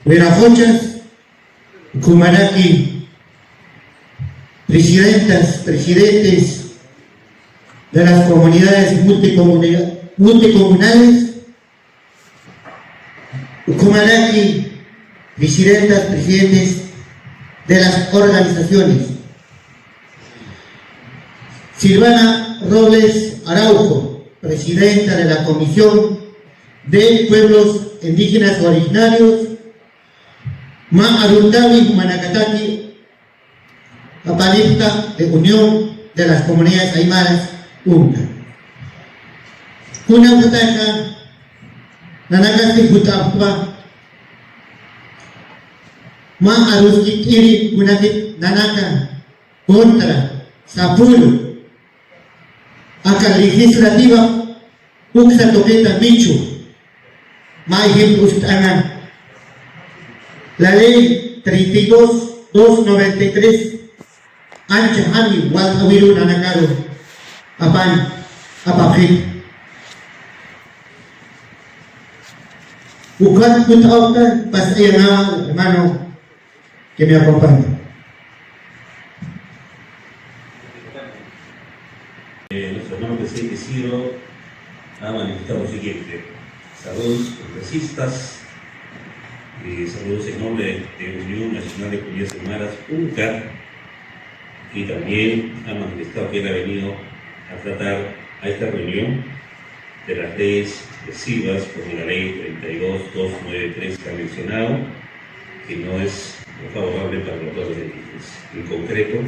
Huirajochas, Cumanaki, presidentas, presidentes de las comunidades multicomunales, Cumanaki, presidentas, presidentes de las organizaciones, Silvana Robles Araujo, presidenta de la Comisión de Pueblos Indígenas Originarios, Ma Arundawi Manacataki, Apalipta de Unión de las Comunidades Aymaras, UNCA. Kuna Futaka, Nanakasti Futapa, Ma Aruskikiri, Kunakit Nanaka, contra Sapulu, Acá legislativa, Uxa Toqueta Michu, Maihim Ustana. La ley 32.293, Ancha Ami, Waltawiru Nanakaro, Apan, Apafit. Ukat Kutauta, Pasayana, hermano que me acompaña. Nuestro hermano presidente Ciro ha manifestado lo siguiente: saludos progresistas, saludos en nombre de Unión Nacional de Comunidades Aymaras, UNCA, y también ha manifestado que él ha venido a tratar a esta reunión de las leyes lesivas, como la ley 32.293 que ha mencionado, que no es favorable para los pueblos indígenas. En concreto,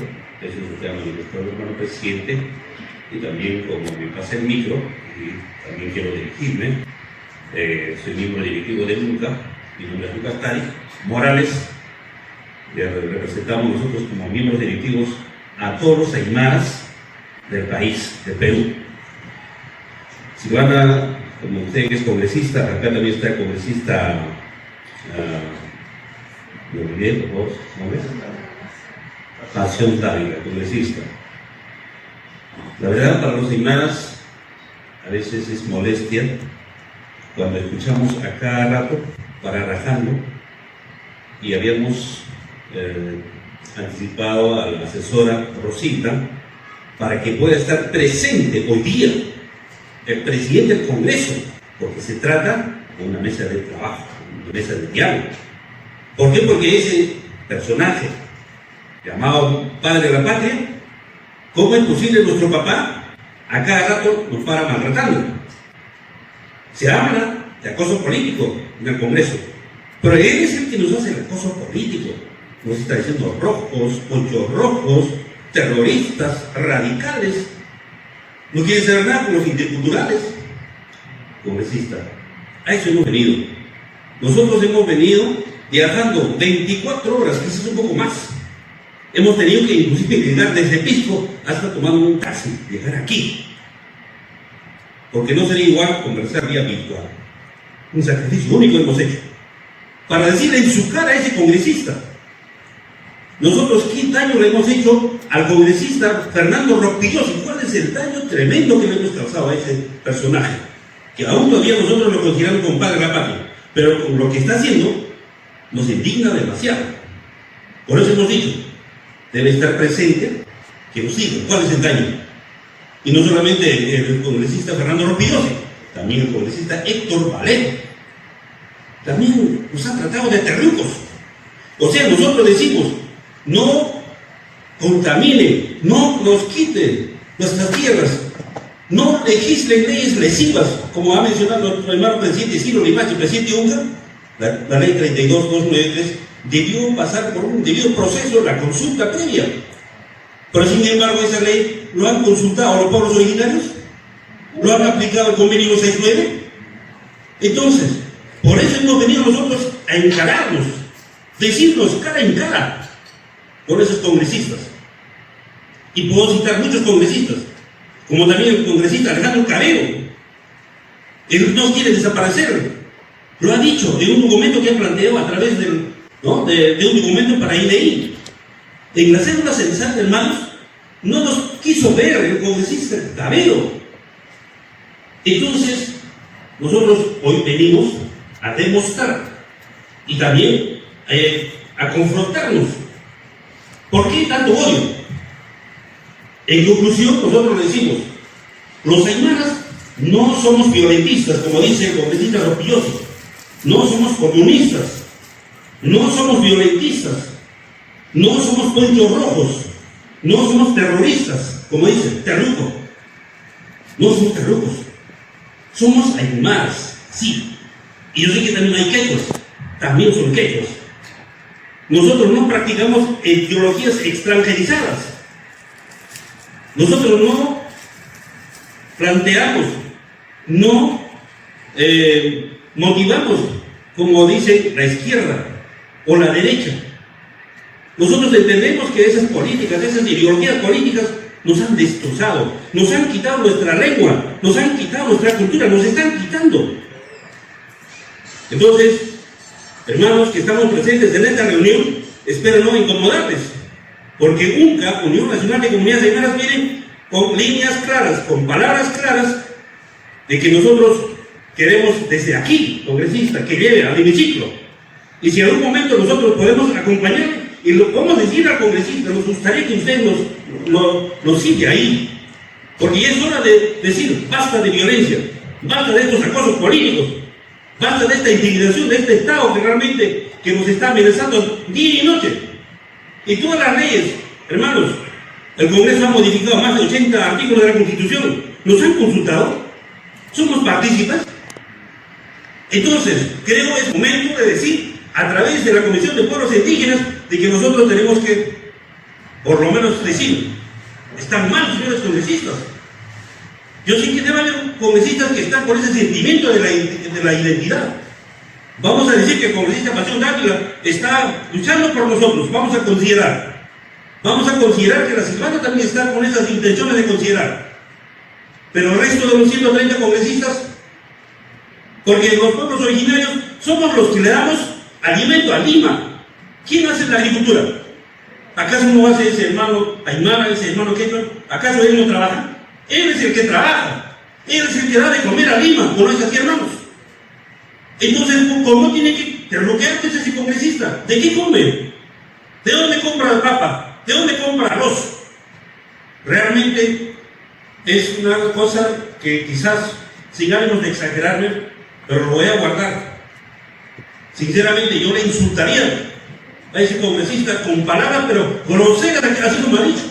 eso es lo que ha manifestado el hermano presidente. Y también, como me pasa el micro, y también quiero dirigirme, soy miembro directivo de UNCA, mi nombre es Lucas Tari Morales, representamos nosotros como miembros directivos a todos los aymaras del país, de Perú. Silvana, como usted que es congresista, acá también está el congresista, ¿me olvidé, por favor? ¿Nombre? Pasión Dávila, congresista. La verdad, para los aymaras a veces es molestia cuando escuchamos a cada rato para rajando, y habíamos anticipado a la asesora Rosita para que pueda estar presente hoy día el presidente del Congreso, porque se trata de una mesa de trabajo, una mesa de diálogo. ¿Por qué? Porque ese personaje llamado Padre de la Patria, ¿cómo es posible nuestro papá a cada rato nos para maltratando? Se habla de acoso político en el Congreso, pero él es el que nos hace el acoso político. Nos está diciendo rojos, ponchos rojos, terroristas, radicales. No quiere saber nada con los interculturales. Congresista, a eso hemos venido. Nosotros hemos venido viajando 24 horas, quizás un poco más. Hemos tenido que inclusive llegar desde Pisco hasta tomando un taxi, llegar aquí. Porque no sería igual conversar vía virtual. Un sacrificio único hemos hecho. Para decirle en su cara a ese congresista. Nosotros, ¿qué daño le hemos hecho al congresista Fernando Rospigliosi? ¿Cuál es el daño tremendo que le hemos causado a ese personaje? Que aún todavía nosotros lo consideramos como padre de la patria. Pero con lo que está haciendo, nos indigna demasiado. Por eso hemos dicho, debe estar presente, que nos diga cuál es el daño. Y no solamente el congresista Fernando Rospigliosi, también el congresista Héctor Valero. También nos ha tratado de terrucos. O sea, nosotros decimos, no contaminen, no nos quiten nuestras tierras, no legislen leyes lesivas, como ha mencionado nuestro hermano presidente Ciro Limache, presidente UNCA. La ley 32.293 debió pasar por un debido proceso, la consulta previa. Pero sin embargo, esa ley lo han consultado a los pueblos originarios, lo han aplicado el convenio 69. Entonces, por eso hemos venido nosotros a encararnos, decirnos cara en cara con esos congresistas. Y puedo citar muchos congresistas, como también el congresista Alejandro Cabero. Él no quiere desaparecer. Lo ha dicho en un documento que ha planteado a través de un documento para INEI. En la cédula censal, hermanos, no nos quiso ver el congresista Cabero. Entonces, nosotros hoy venimos a demostrar y también a confrontarnos. ¿Por qué tanto odio? En conclusión, nosotros le decimos, los aymaras no somos violentistas, como dice el congresista Ropilloso, no somos comunistas, no somos violentistas, no somos ponchos rojos, no somos terroristas, como dice, terruco. No somos terrucos, somos aymaras, sí. Y yo sé que también hay quechos, también son quechos. Nosotros no practicamos ideologías extranjerizadas. Nosotros no planteamos, no motivamos, como dice la izquierda o la derecha. Nosotros entendemos que esas políticas, esas ideologías políticas nos han destrozado, nos han quitado nuestra lengua, nos han quitado nuestra cultura, nos están quitando. Entonces, hermanos que estamos presentes en esta reunión, espero no incomodarles, porque UNCA, Unión Nacional de Comunidades Aymaras, viene con líneas claras, con palabras claras, de que nosotros queremos desde aquí, congresista, que lleve al hemiciclo. Y si en algún momento nosotros podemos acompañar, y lo podemos decir al congresista, nos gustaría que usted nos sigue ahí, porque ya es hora de decir, basta de violencia, basta de estos acosos políticos, basta de esta intimidación, de este Estado que realmente que nos está amenazando día y noche. Y todas las leyes, hermanos, el Congreso ha modificado más de 80 artículos de la Constitución. ¿Nos han consultado? ¿Somos partícipes? Entonces, creo que es momento de decir, a través de la Comisión de Pueblos Indígenas, de que nosotros tenemos que, por lo menos, decir, están mal, señores congresistas. Yo sé que debe haber congresistas que están por ese sentimiento de la identidad. Vamos a decir que el congresista Pasión Dávila está luchando por nosotros, vamos a considerar que la Silvana también está con esas intenciones de considerar. Pero el resto de los 130 congresistas, porque los pueblos originarios somos los que le damos alimento a Lima. ¿Quién hace la agricultura? ¿Acaso no hace ese hermano aymara, ese hermano quechua? ¿Acaso él no trabaja? Él es el que trabaja, él es el que da de comer a Lima, ¿no es así, hermanos? Entonces, ¿cómo tiene que terroquear ese congresista? ¿De qué come? ¿De dónde compra la papa? ¿De dónde compra arroz? Realmente es una cosa que quizás, sin ánimos de exagerarme, pero lo voy a guardar. Sinceramente, yo le insultaría a ese congresista con palabras, pero groseras, así como ha dicho.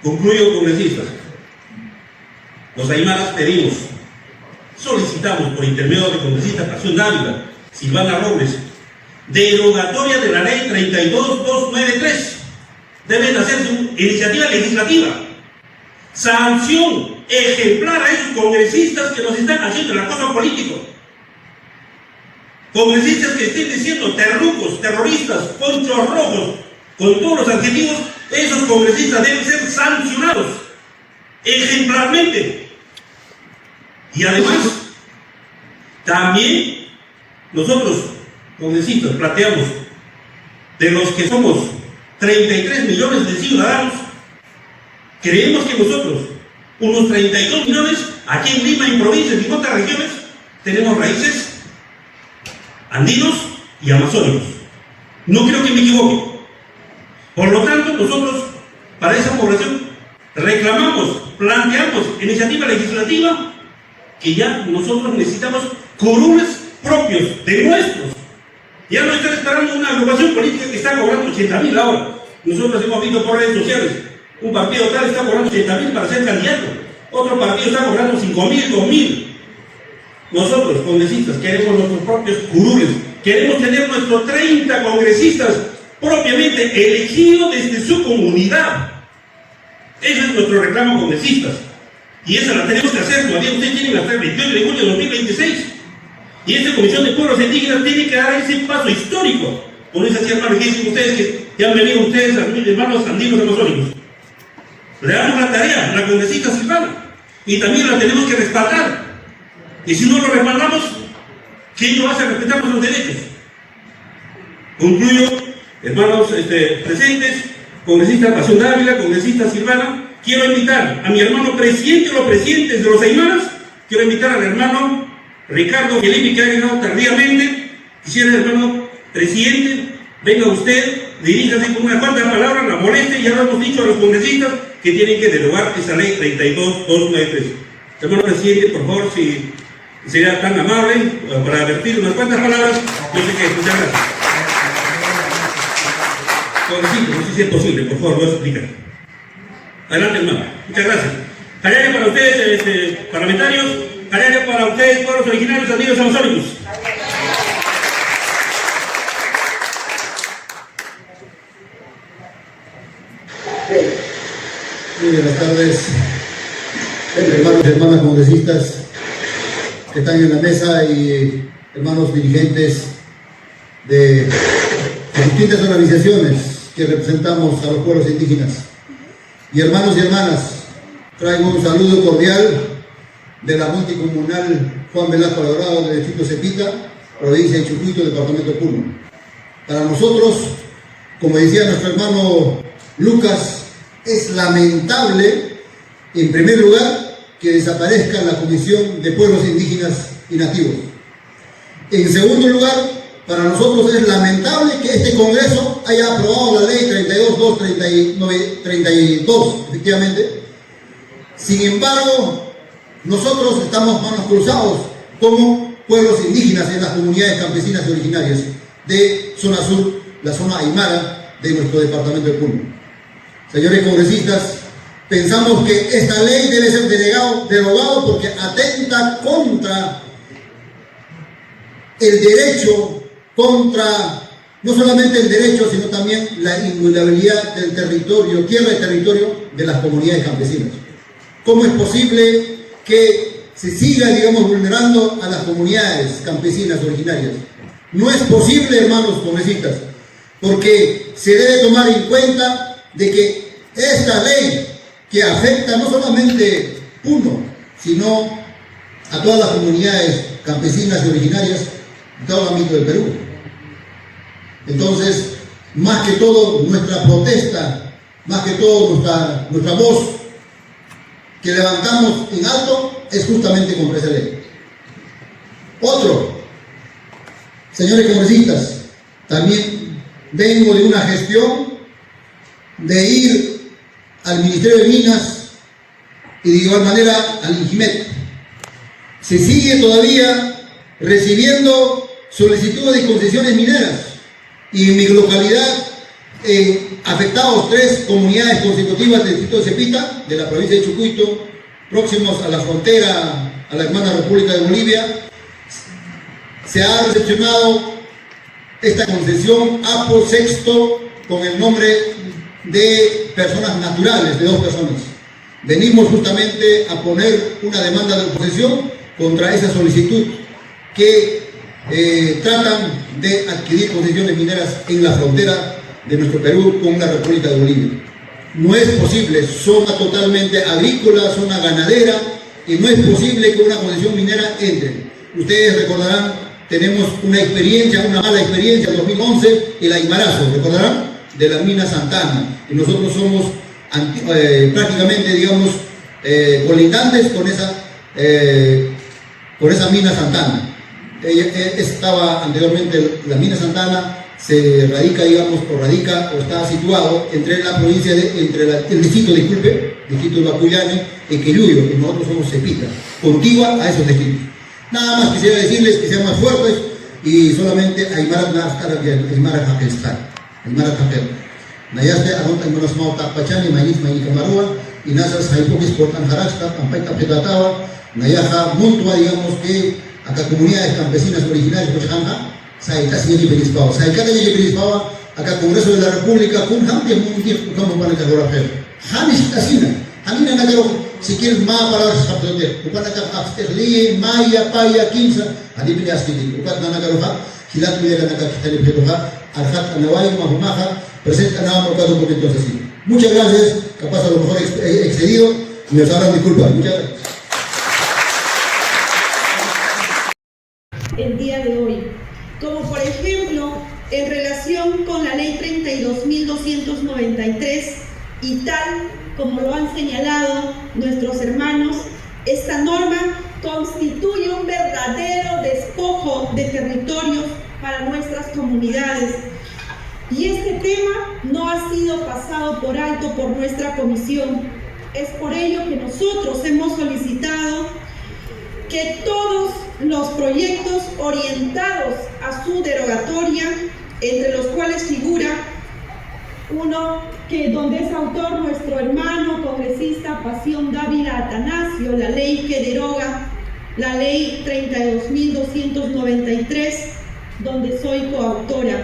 Concluyo, congresistas. Los aymaras pedimos, solicitamos por intermedio de congresista Pasión Dávila, Silvana Robles, derogatoria de la ley 32293. Deben hacerse una iniciativa legislativa. Sanción ejemplar a esos congresistas que nos están haciendo el acoso político. Congresistas que estén diciendo terrucos, terroristas, ponchos rojos, con todos los adjetivos, esos congresistas deben ser sancionados ejemplarmente. Y además, también nosotros, congresistas, planteamos, de los que somos 33 millones de ciudadanos, creemos que nosotros, unos 32 millones, aquí en Lima, en provincias y en otras regiones, tenemos raíces andinos y amazónicos. No creo que me equivoque. Por lo tanto, nosotros, para esa población, reclamamos, planteamos iniciativa legislativa que ya nosotros necesitamos curules propios, de nuestros. Ya no están esperando una agrupación política que está cobrando 80.000 ahora. Nosotros hemos visto por redes sociales, un partido tal está cobrando 80.000 para ser candidato, otro partido está cobrando 5.000, 2.000. Nosotros, congresistas, queremos nuestros propios curules, queremos tener nuestros 30 congresistas propiamente elegidos desde su comunidad. Ese es nuestro reclamo, congresistas. Y esa la tenemos que hacer, todavía ustedes tienen hasta el 28 de julio de 2026. Y esta Comisión de Pueblos Indígenas tiene que dar ese paso histórico. Por eso, así, hermanos, que dicen ustedes que han venido ustedes, hermanos andinos amazónicos. Le damos la tarea a la congresista Silvana. Y también la tenemos que respaldar. Y si no lo respaldamos, ¿quién no hace respetar nuestros derechos? Concluyo, hermanos presentes, congresista Pasión Dávila, congresista Silvana. Quiero invitar a mi hermano presidente o los presidentes de los aymaras. Quiero invitar al hermano Ricardo Felipe, que ha llegado tardíamente, Quisiera, hermano presidente, venga usted, diríjase con unas cuantas palabras, la moleste, ya lo hemos dicho a los congresistas que tienen que derogar esa ley 32.293. Hermano presidente, por favor, si sería tan amable para advertir unas cuantas palabras, yo sé que muchas gracias. Congresista, no sé si es posible, por favor, voy a explicar. Adelante, hermano. Muchas gracias. Jayaya para ustedes, parlamentarios, jayaya para ustedes, pueblos originarios, amigos amazónicos. Muy buenas tardes, hermanos y hermanas congresistas que están en la mesa y hermanos dirigentes de distintas organizaciones que representamos a los pueblos indígenas. Y hermanos y hermanas, traigo un saludo cordial de la multicomunal Juan Velasco Alvarado del distrito Cepita, provincia de Chucuito, departamento de Puno. Para nosotros, como decía nuestro hermano Lucas, es lamentable, en primer lugar, que desaparezca la Comisión de Pueblos Indígenas y Nativos. En segundo lugar, para nosotros es lamentable que este Congreso haya aprobado la ley 32.232, efectivamente. Sin embargo, nosotros estamos manos cruzados como pueblos indígenas en las comunidades campesinas y originarias de zona sur, la zona aymara de nuestro departamento de Puno. Señores congresistas, pensamos que esta ley debe ser derogado porque atenta contra el derecho, contra no solamente el derecho, sino también la inviolabilidad del territorio, tierra y territorio de las comunidades campesinas. ¿Cómo es posible que se siga, vulnerando a las comunidades campesinas originarias? No es posible, hermanos congresistas, porque se debe tomar en cuenta de que esta ley que afecta no solamente Puno, sino a todas las comunidades campesinas y originarias de todo el ámbito del Perú. Entonces, más que todo nuestra protesta, más que todo nuestra voz que levantamos en alto es justamente contra esa ley. Otro, señores congresistas, también vengo de una gestión de ir al Ministerio de Minas y de igual manera al INGIMET. Se sigue todavía recibiendo solicitudes de concesiones mineras y en mi localidad afectados 3 comunidades consecutivas del distrito de Cepita, de la provincia de Chucuito, próximos a la frontera a la hermana República de Bolivia. Se ha recepcionado esta concesión APO sexto con el nombre de personas naturales, de 2 personas. Venimos justamente a poner una demanda de oposición contra esa solicitud que tratan de adquirir concesiones mineras en la frontera de nuestro Perú con la República de Bolivia. No es posible, zona totalmente agrícola, zona ganadera, y no es posible que una concesión minera entre. Ustedes recordarán, tenemos una experiencia, una mala experiencia en 2011, el Aymarazo, ¿recordarán? De la mina Santana, y nosotros somos prácticamente, colindantes con esa mina Santana. Estaba anteriormente la mina Santana, se radica, o está situado entre la provincia, el distrito, distrito de Bacuyane, en Queyuyo, y nosotros somos Cepita, contigua a esos distritos. Nada más quisiera decirles que sean más fuertes y solamente Aymara Nazcar, Aymara Jaquestar. Nayaste aronta en unos mauta pachani maíz camarua y nasas haipokis portan jarasta pampaita petatawa nayaja montua que acá comunidades campesinas originarias de Chanja saita sigue perispawa saikata sigue perispawa acá Congreso de la República con hambre mundial como para que ahora hacer hamis casina hamina nagaro si quieres más palabras sacerdote upana ka afterli maya paya 15 adipini askiti upana nagaro ha hilat mira nagaka kitali pedoha arhat anawai mahumaha presenta nada por caso porque entonces sí. Muchas gracias, capaz a lo mejor excedido, y me sabrán disculpas. Muchas gracias. El día de hoy, como por ejemplo, en relación con la ley 32.293 y tal como lo han señalado nuestros hermanos, esta norma constituye un verdadero despojo de territorios para nuestras comunidades. Y este tema no ha sido pasado por alto por nuestra comisión. Es por ello que nosotros hemos solicitado que todos los proyectos orientados a su derogatoria, entre los cuales figura uno donde es autor nuestro hermano congresista Pasión Dávila Atanasio, la ley que deroga la ley 32.293, donde soy coautora,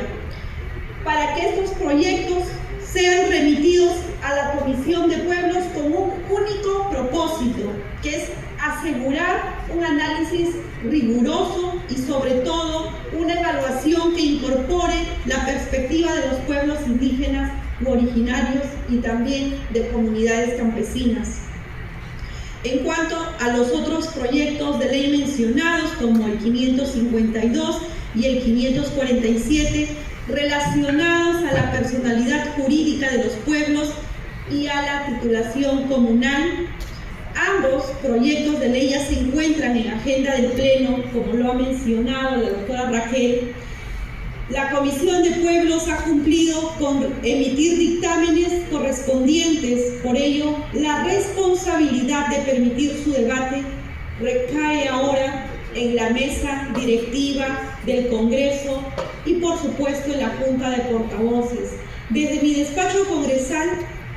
para que estos proyectos sean remitidos a la Comisión de Pueblos con un único propósito, que es asegurar un análisis riguroso y sobre todo una evaluación que incorpore la perspectiva de los pueblos indígenas u originarios y también de comunidades campesinas. En cuanto a los otros proyectos de ley mencionados, como el 552 y el 547, relacionados a la personalidad jurídica de los pueblos y a la titulación comunal, ambos proyectos de ley ya se encuentran en agenda del Pleno, como lo ha mencionado la doctora Raquel. La Comisión de Pueblos ha cumplido con emitir dictámenes correspondientes, por ello la responsabilidad de permitir su debate recae ahora en la mesa directiva del Congreso y por supuesto en la Junta de Portavoces. Desde mi despacho congresal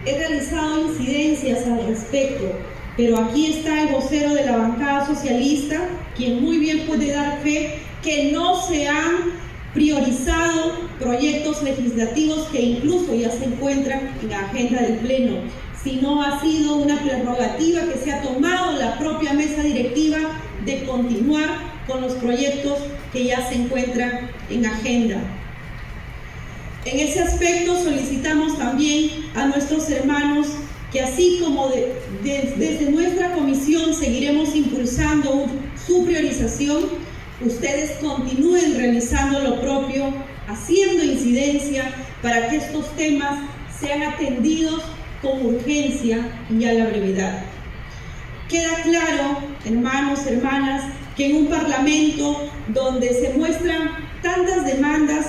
he realizado incidencias al respecto, pero aquí está el vocero de la bancada socialista, quien muy bien puede dar fe que no se han priorizado proyectos legislativos que incluso ya se encuentran en la agenda del Pleno, sino ha sido una prerrogativa que se ha tomado la propia mesa directiva de continuar con los proyectos que ya se encuentran en agenda. En ese aspecto solicitamos también a nuestros hermanos que así como desde nuestra comisión seguiremos impulsando su priorización, ustedes continúen realizando lo propio, haciendo incidencia para que estos temas sean atendidos con urgencia y a la brevedad. Queda claro, hermanos, hermanas, que en un parlamento donde se muestran tantas demandas,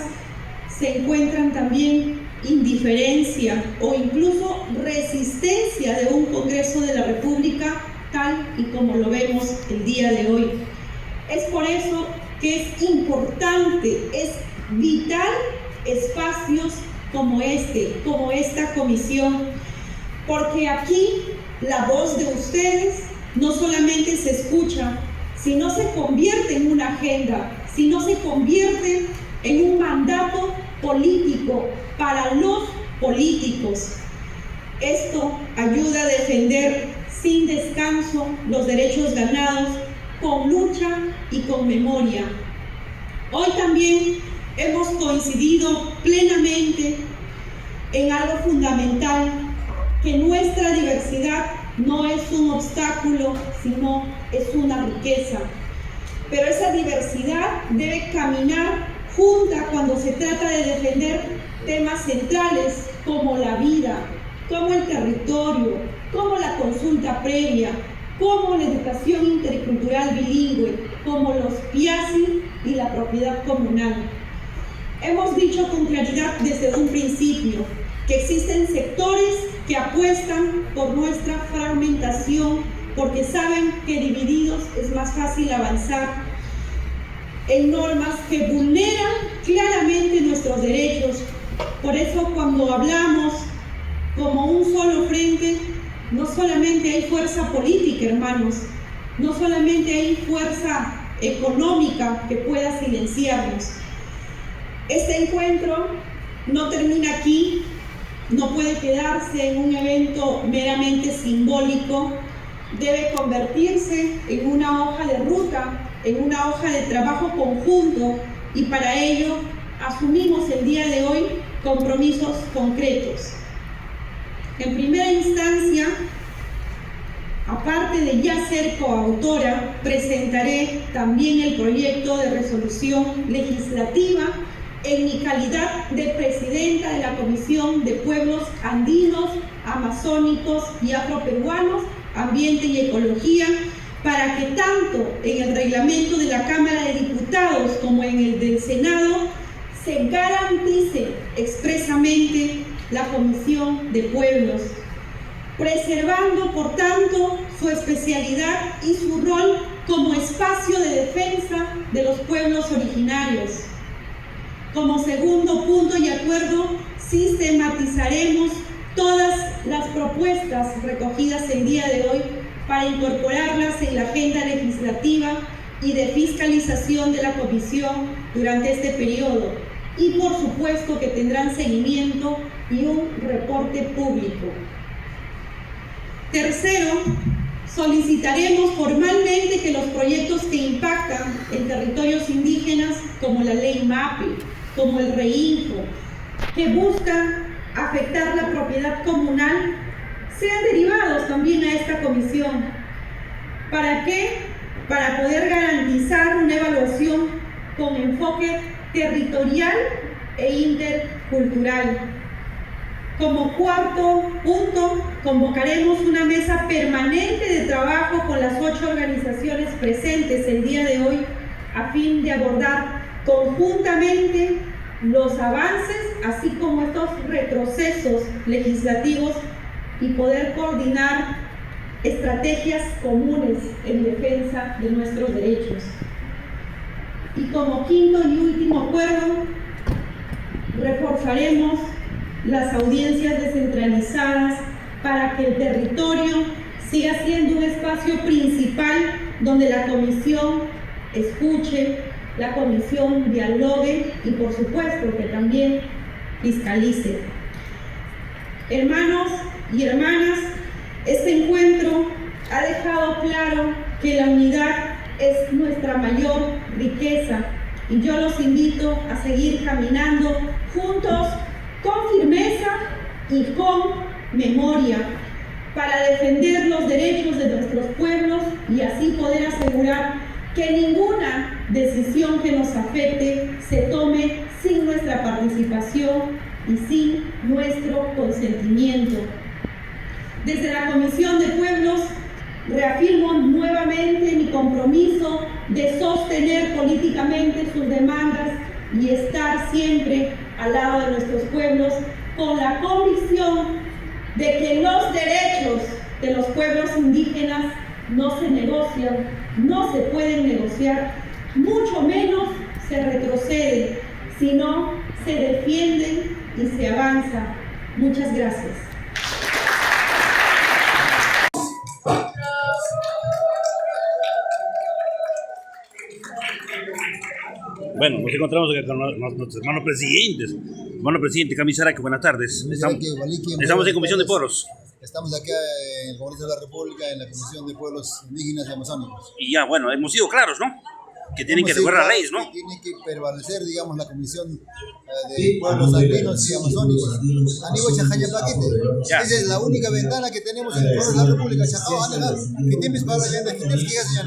se encuentran también indiferencia o incluso resistencia de un Congreso de la República, tal y como lo vemos el día de hoy. Es por eso que es importante, es vital espacios como esta comisión, porque aquí la voz de ustedes no solamente se escucha, sino se convierte en una agenda, sino se convierte en un mandato político para los políticos. Esto ayuda a defender sin descanso los derechos ganados con lucha y con memoria. Hoy también hemos coincidido plenamente en algo fundamental, que nuestra diversidad no es un obstáculo, sino es una riqueza. Pero esa diversidad debe caminar junta cuando se trata de defender temas centrales como la vida, como el territorio, como la consulta previa, como la educación intercultural bilingüe, como los PIACI y la propiedad comunal. Hemos dicho con claridad desde un principio que existen sectores que apuestan por nuestra fragmentación porque saben que divididos es más fácil avanzar en normas que vulneran claramente nuestros derechos. Por eso cuando hablamos como un solo frente, no solamente hay fuerza política, hermanos, no solamente hay fuerza económica que pueda silenciarnos. Este encuentro no termina aquí, no puede quedarse en un evento meramente simbólico, debe convertirse en una hoja de ruta, en una hoja de trabajo conjunto, y para ello asumimos el día de hoy compromisos concretos. En primera instancia, aparte de ya ser coautora, presentaré también el proyecto de resolución legislativa en mi calidad de presidenta de la Comisión de Pueblos Andinos, Amazónicos y Afroperuanos, Ambiente y Ecología, para que tanto en el reglamento de la Cámara de Diputados como en el del Senado se garantice expresamente la Comisión de Pueblos, preservando por tanto su especialidad y su rol como espacio de defensa de los pueblos originarios. Como segundo punto y acuerdo, sistematizaremos todas las propuestas recogidas el día de hoy para incorporarlas en la agenda legislativa y de fiscalización de la Comisión durante este periodo, y por supuesto que tendrán seguimiento y un reporte público. Tercero, solicitaremos formalmente que los proyectos que impactan en territorios indígenas, como la ley MAPE, como el REINFO, que buscan afectar la propiedad comunal, sean derivados también a esta comisión. ¿Para qué? Para poder garantizar una evaluación con enfoque territorial e intercultural. Como cuarto punto, convocaremos una mesa permanente de trabajo con las 8 organizaciones presentes el día de hoy a fin de abordar conjuntamente los avances, así como estos retrocesos legislativos, y poder coordinar estrategias comunes en defensa de nuestros derechos. Y como quinto y último acuerdo, reforzaremos las audiencias descentralizadas para que el territorio siga siendo un espacio principal donde la comisión escuche, la comisión dialogue y por supuesto que también fiscalice. Hermanos y hermanas, este encuentro ha dejado claro que la unidad es nuestra mayor riqueza y yo los invito a seguir caminando juntos con firmeza y con memoria para defender los derechos de nuestros pueblos y así poder asegurar que ninguna decisión que nos afecte se tome sin nuestra participación y sin nuestro consentimiento. Desde la Comisión de Pueblos reafirmo nuevamente mi compromiso de sostener políticamente sus demandas y estar siempre al lado de nuestros pueblos con la convicción de que los derechos de los pueblos indígenas no se negocian, no se pueden negociar, mucho menos se retrocede, sino se defienden y se avanza. Muchas gracias. Bueno, nos encontramos acá con nuestros hermanos presidentes. Hermano presidente Camilo Saraque, buenas tardes. Estamos en Comisión de Pueblos. Estamos acá en el Congreso de la República, en la Comisión de Pueblos Indígenas y Amazónicos. Y ya, bueno, hemos sido claros, ¿no? Que tienen que recurrir a las leyes, ¿no? Que tiene que prevalecer, digamos, la Comisión de Pueblos Andinos y Amazónicos. Anigo Chajayapaquete. Esa es la única ventana que tenemos en el Congreso de la República. Que tienes para la leyenda, que tienes que ya está.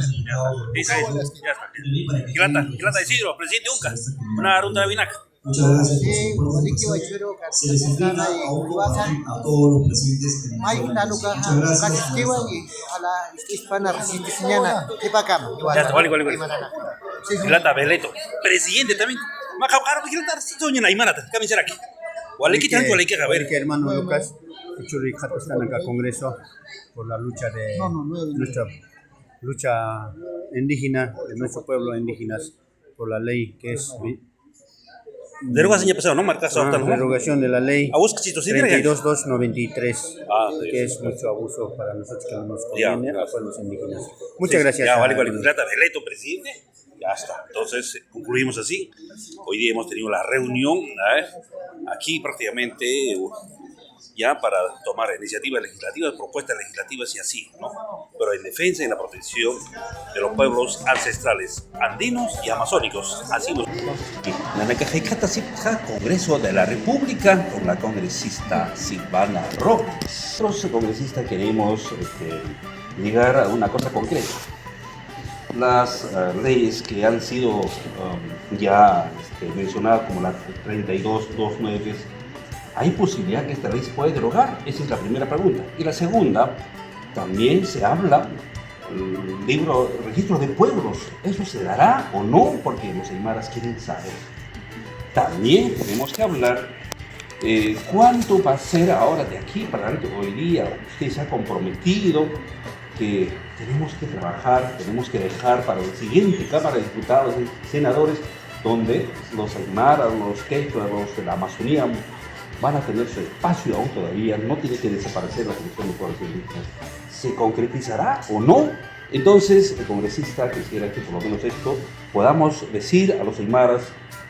Quilata Isidro, presidente UNCA. Una ruta de Vinaca. Muchas gracias por su aporte. A todos los presidentes que muchas gracias. Ya está, vale. Quilata Beleto, presidente también. Macacar, Quilata, Soña Naimanata, Camilo Saraque. A ver, que hermano Lucas, Churi Jato están acá Congreso por la lucha de nuestra lucha indígena, de nuestro pueblo indígenas, por la ley que es derogación ya empezó, ¿no? Marcas derogación de la ley 32.293, que es mucho abuso para nosotros que no nos conviene a pueblos indígenas. Muchas gracias. Ya, vale. Plata de electo presidente. Ya está. Entonces, concluimos así. Hoy día hemos tenido la reunión aquí prácticamente ya para tomar iniciativas legislativas, propuestas legislativas y así, ¿no? Pero en defensa y en la protección de los pueblos ancestrales andinos y amazónicos. Así nos... Congreso de la República con la congresista Silvana Robles. Nosotros, congresistas, queremos llegar a una cosa concreta. Las leyes que han sido ya mencionadas como la 32.293, ¿hay posibilidad que esta ley se pueda derogar? Esa es la primera pregunta. Y la segunda, también se habla registro de pueblos. ¿Eso se dará o no? Porque los aymaras quieren saber. También tenemos que hablar cuánto va a ser ahora de aquí para adelante. Hoy día usted se ha comprometido que tenemos que trabajar, tenemos que dejar para la siguiente Cámara de Diputados y Senadores, donde los aymaras, los quechuas, los de la Amazonía van a tener su espacio aún todavía, no tiene que desaparecer la Comisión de Pueblos Indígenas. ¿Se concretizará o no? Entonces, el congresista quisiera que por lo menos esto podamos decir a los aymaras,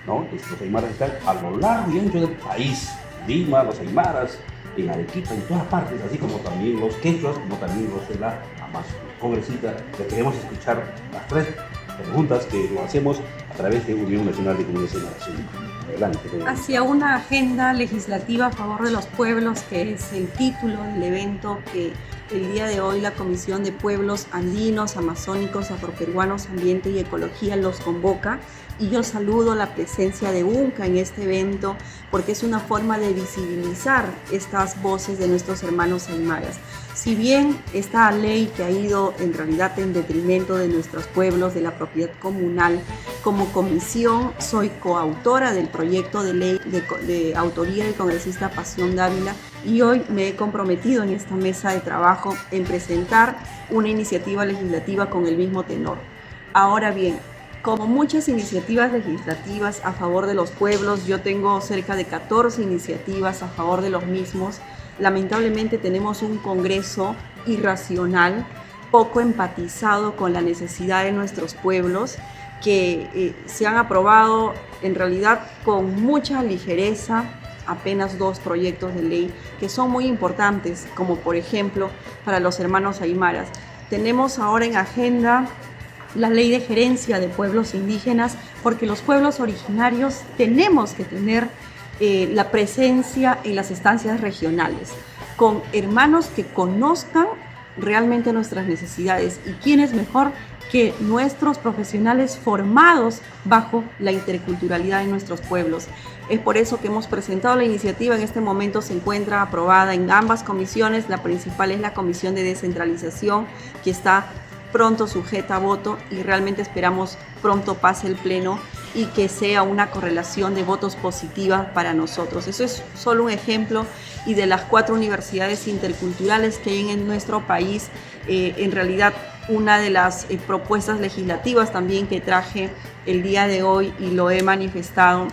¿no? Los aymaras están a lo largo y ancho del país, Lima, los aymaras, en Arequipa, en todas partes, así como también los quechuas, como también los de la Amazonía. Congresista, le queremos escuchar las 3 preguntas que lo hacemos a través de Unión Nacional de Comunidades Aymaras. Adelante. Hacia una agenda legislativa a favor de los pueblos, que es el título del evento que el día de hoy la Comisión de Pueblos Andinos, Amazónicos, Afroperuanos, Ambiente y Ecología los convoca. Y yo saludo la presencia de UNCA en este evento porque es una forma de visibilizar estas voces de nuestros hermanos aymaras. Si bien esta ley que ha ido en realidad en detrimento de nuestros pueblos, de la propiedad comunal, como comisión soy coautora del proyecto de ley de autoría del congresista Pasión Dávila y hoy me he comprometido en esta mesa de trabajo en presentar una iniciativa legislativa con el mismo tenor. Ahora bien, como muchas iniciativas legislativas a favor de los pueblos, yo tengo cerca de 14 iniciativas a favor de los mismos. Lamentablemente tenemos un Congreso irracional, poco empatizado con la necesidad de nuestros pueblos, que se han aprobado en realidad con mucha ligereza apenas 2 proyectos de ley que son muy importantes, como por ejemplo para los hermanos aymaras. Tenemos ahora en agenda la ley de gerencia de pueblos indígenas, porque los pueblos originarios tenemos que tener la presencia en las instancias regionales, con hermanos que conozcan realmente nuestras necesidades. ¿Y quién es mejor que nuestros profesionales formados bajo la interculturalidad de nuestros pueblos? Es por eso que hemos presentado la iniciativa. En este momento se encuentra aprobada en ambas comisiones. La principal es la Comisión de Descentralización, que está pronto sujeta a voto y realmente esperamos pronto pase el pleno y que sea una correlación de votos positiva para nosotros. Eso es solo un ejemplo, y de las 4 universidades interculturales que hay en nuestro país, en realidad una de las propuestas legislativas también que traje el día de hoy y lo he manifestado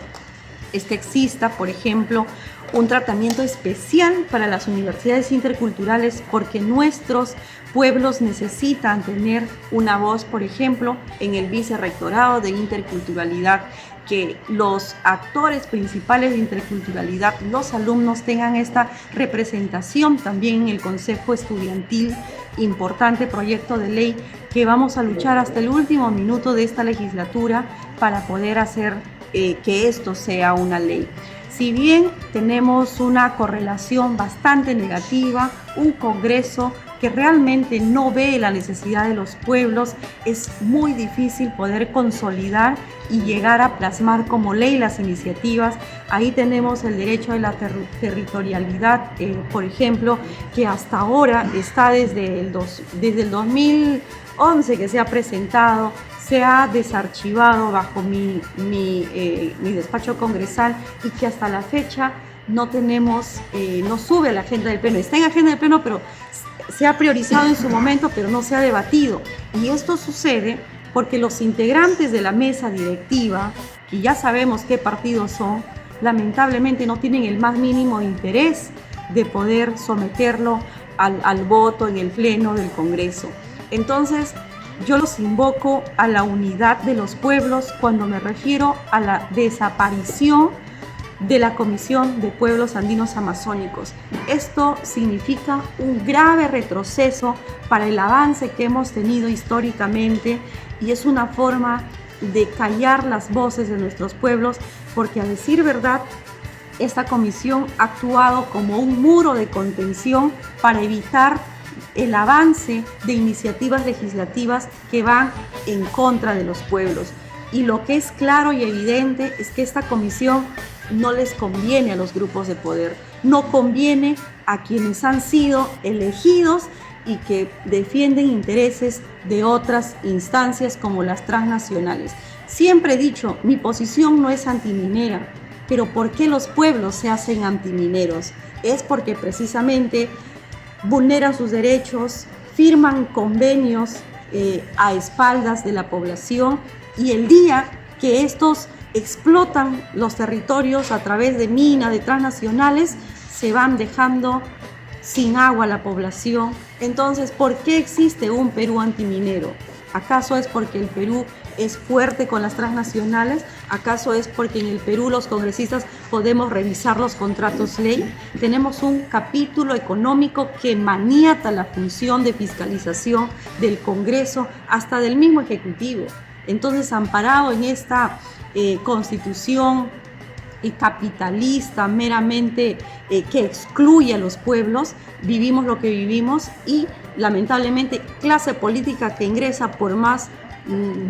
es que exista, por ejemplo, un tratamiento especial para las universidades interculturales, porque nuestros pueblos necesitan tener una voz, por ejemplo, en el vicerrectorado de interculturalidad, que los actores principales de interculturalidad, los alumnos, tengan esta representación también en el Consejo Estudiantil. Importante proyecto de ley que vamos a luchar hasta el último minuto de esta legislatura para poder hacer que esto sea una ley. Si bien tenemos una correlación bastante negativa, un Congreso que realmente no ve la necesidad de los pueblos, es muy difícil poder consolidar y llegar a plasmar como ley las iniciativas. Ahí tenemos el derecho de la territorialidad, por ejemplo, que hasta ahora está desde el 2011 que se ha presentado, se ha desarchivado bajo mi despacho congresal y que hasta la fecha no tenemos, no sube a la agenda del Pleno. Está en agenda del Pleno, pero se ha priorizado en su momento, pero no se ha debatido. Y esto sucede porque los integrantes de la mesa directiva, que ya sabemos qué partidos son, lamentablemente no tienen el más mínimo interés de poder someterlo al voto en el Pleno del Congreso. Entonces, yo los invoco a la unidad de los pueblos cuando me refiero a la desaparición de la Comisión de Pueblos Andinos Amazónicos. Esto significa un grave retroceso para el avance que hemos tenido históricamente y es una forma de callar las voces de nuestros pueblos, porque a decir verdad, esta comisión ha actuado como un muro de contención para evitar el avance de iniciativas legislativas que van en contra de los pueblos. Y lo que es claro y evidente es que esta comisión no les conviene a los grupos de poder, no conviene a quienes han sido elegidos y que defienden intereses de otras instancias como las transnacionales. Siempre he dicho, mi posición no es antiminera, pero ¿por qué los pueblos se hacen antimineros? Es porque precisamente vulneran sus derechos, firman convenios a espaldas de la población, y el día que estos explotan los territorios a través de minas, de transnacionales, se van dejando sin agua a la población. Entonces, ¿por qué existe un Perú antiminero? ¿Acaso es porque el Perú es fuerte con las transnacionales? ¿Acaso es porque en el Perú los congresistas podemos revisar los contratos ley? Tenemos un capítulo económico que maniata la función de fiscalización del Congreso, hasta del mismo Ejecutivo. Entonces, amparado en esta constitución capitalista meramente que excluye a los pueblos, vivimos lo que vivimos, y lamentablemente clase política que ingresa, por más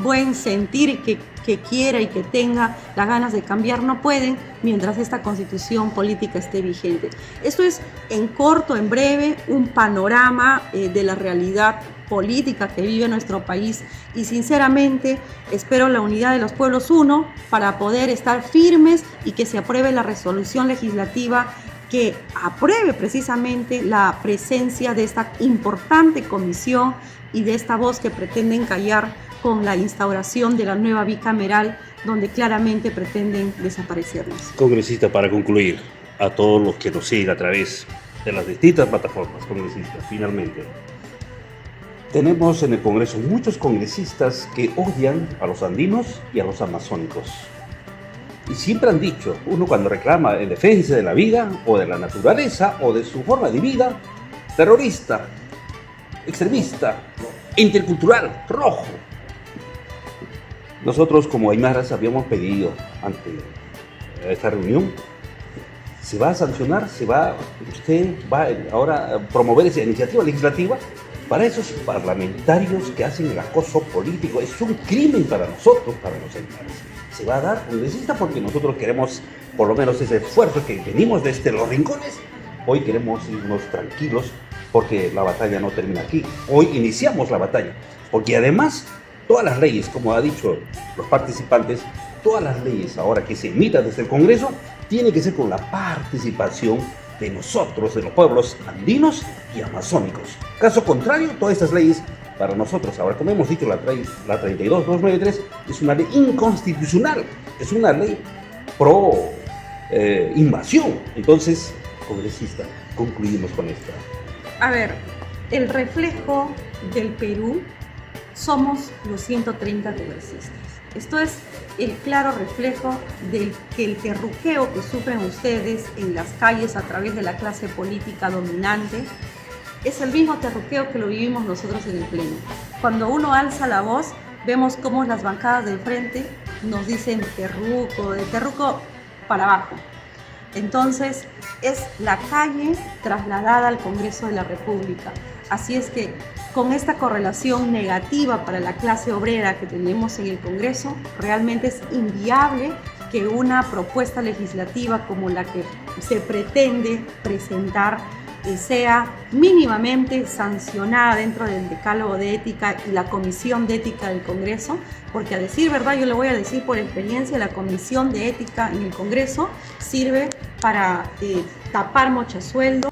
buen sentir que quiera y que tenga las ganas de cambiar, no pueden mientras esta constitución política esté vigente. Esto es, en corto, en breve, un panorama de la realidad política que vive nuestro país, y sinceramente espero la unidad de los pueblos, uno, para poder estar firmes y que se apruebe la resolución legislativa que apruebe precisamente la presencia de esta importante comisión y de esta voz que pretenden callar con la instauración de la nueva bicameral, donde claramente pretenden desaparecernos. Congresista, para concluir, a todos los que nos siguen a través de las distintas plataformas, congresistas, finalmente, tenemos en el Congreso muchos congresistas que odian a los andinos y a los amazónicos. Y siempre han dicho, uno cuando reclama en defensa de la vida o de la naturaleza o de su forma de vida, terrorista, extremista, intercultural, rojo. Nosotros como aymaras habíamos pedido ante esta reunión, se va a sancionar, usted va ahora a promover esa iniciativa legislativa para esos parlamentarios que hacen el acoso político. Es un crimen para nosotros, para los aymaras. Se va a dar congresista porque nosotros queremos, por lo menos ese esfuerzo que venimos desde los rincones, hoy queremos irnos tranquilos porque la batalla no termina aquí. Hoy iniciamos la batalla, porque además todas las leyes, como ha dicho los participantes, todas las leyes ahora que se emitan desde el Congreso tienen que ser con la participación de nosotros, de los pueblos andinos y amazónicos. Caso contrario, todas estas leyes para nosotros, ahora como hemos dicho, la 32.293 es una ley inconstitucional, es una ley pro invasión. Entonces, congresista, concluimos con esto. A ver, el reflejo del Perú somos los 130 congresistas. Esto es el claro reflejo del que el terruqueo que sufren ustedes en las calles a través de la clase política dominante es el mismo terruqueo que lo vivimos nosotros en el Pleno. Cuando uno alza la voz, vemos cómo las bancadas del frente nos dicen terruco, de terruco para abajo. Entonces, es la calle trasladada al Congreso de la República. Así es que, con esta correlación negativa para la clase obrera que tenemos en el Congreso, realmente es inviable que una propuesta legislativa como la que se pretende presentar sea mínimamente sancionada dentro del decálogo de ética y la comisión de ética del Congreso, porque a decir verdad, yo le voy a decir por experiencia, la comisión de ética en el Congreso sirve para tapar mochasueldo.